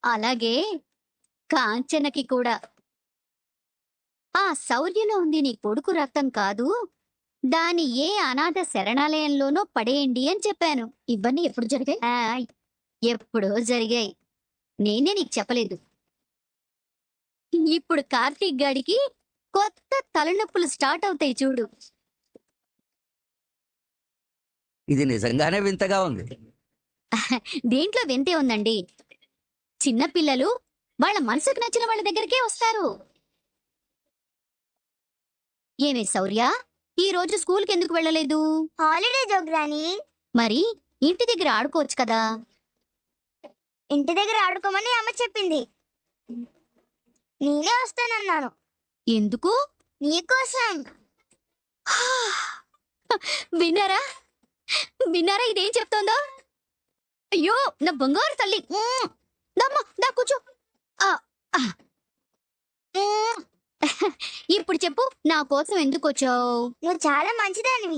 అలాగే కాంచనకి కూడా. ఆ శౌర్యలో ఉంది నీ కొడుకు రక్తం కాదు, దాని ఏ అనాథ శరణాలయంలోనో పడేయండి అని చెప్పాను. ఇవన్నీ ఎప్పుడు జరిగాయి? ఎప్పుడో జరిగాయి. నేనే నీకు చెప్పలేదు. ఇప్పుడు కార్తీక్ గాడికి కొత్త తలనొప్పులు స్టార్ట్ అవుతాయి చూడు. ఇది నిజంగానే వింతగా ఉంది. దేంట్లో వింతే ఉందండి? చిన్నపిల్లలు వాళ్ళ మనసుకు నచ్చిన వాళ్ళ దగ్గరికే వస్తారు. ఏమే శౌర్య, ఈ రోజు స్కూల్కి ఎందుకు వెళ్ళలేదు? హాలిడే జోగ్రాని. మరి ఇంటి దగ్గర ఆడుకోవచ్చు కదా. ఇంటి దగ్గర ఆడుకోమని అమ్మ చెప్పింది. నేనే వస్తానన్నాను. ఎందుకు? నీకోసం. విన్నారా? విన్నారా ఇదేం చెప్తోందో? అయ్యో నా బంగారు తల్లి. దమ్మా దా కూర్చో. ఆ, ఆ. ఇప్పుడు చెప్పు, నా కోసం ఎందుకు వచ్చావు? నువ్వు చాలా మంచిదానివి.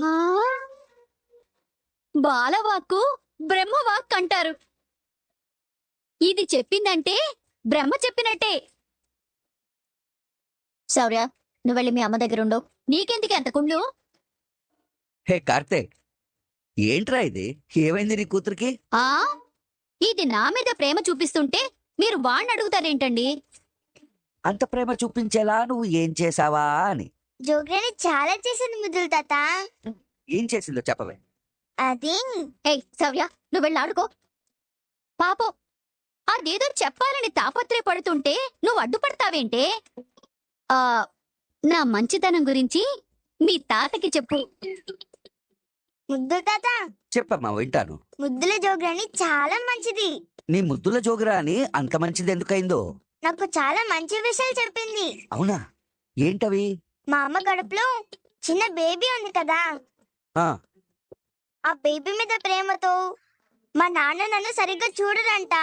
బాలవాక్కు బ్రహ్మవాక్ అంటారు. ఇది చెప్పిందంటే బ్రహ్మ చెప్పినట్టే. శౌర్య, నువ్వు వెళ్ళి మీ అమ్మ దగ్గర ఉండు. నీకెందుకు ఎంత కుండు? హే కార్తీక్, ఏంట్రా ఇది? ఏమైంది నీ కూతురికి? ఆ ఇది నా మీద ప్రేమ చూపిస్తుంటే మీరు వాణ్ణి అడుగుతారేంటండి? అంత ప్రేమ చూపించేలా నువ్వు ఏం చేసావా అని. జోగ్రాని చాలా చేసింది ముద్దులు తాత. ఏం చేసిందో చెప్పవే. అది ఏయ్ శౌర్య, నువ్వు వెళ్ళి ఆడుకో. పాపం అదేదో చెప్పాలని తాపత్రయపడుతుంటే నువ్వు అడ్డుపడతావేంటే? ఆ నా మంచితనం గురించి మీ తాతకి చెప్పు. ముద్దుల తాత, చెప్పమ్మా, వింటాను. ముద్దుల జోగ్రాని చాలా మంచిది. నీ ముద్దుల జోగురా అని అంత మంచిది ఎందుకైందో? నాకు చాలా మంచి విషయాలు చెప్పింది. అవునా? ఏంటవి? మా అమ్మ కడుపులో చిన్న బేబీ ఉంది కదా, ఆ ఆ బేబీ మీద ప్రేమతో మా నాన్న నన్ను సరిగ్గా చూడరంట.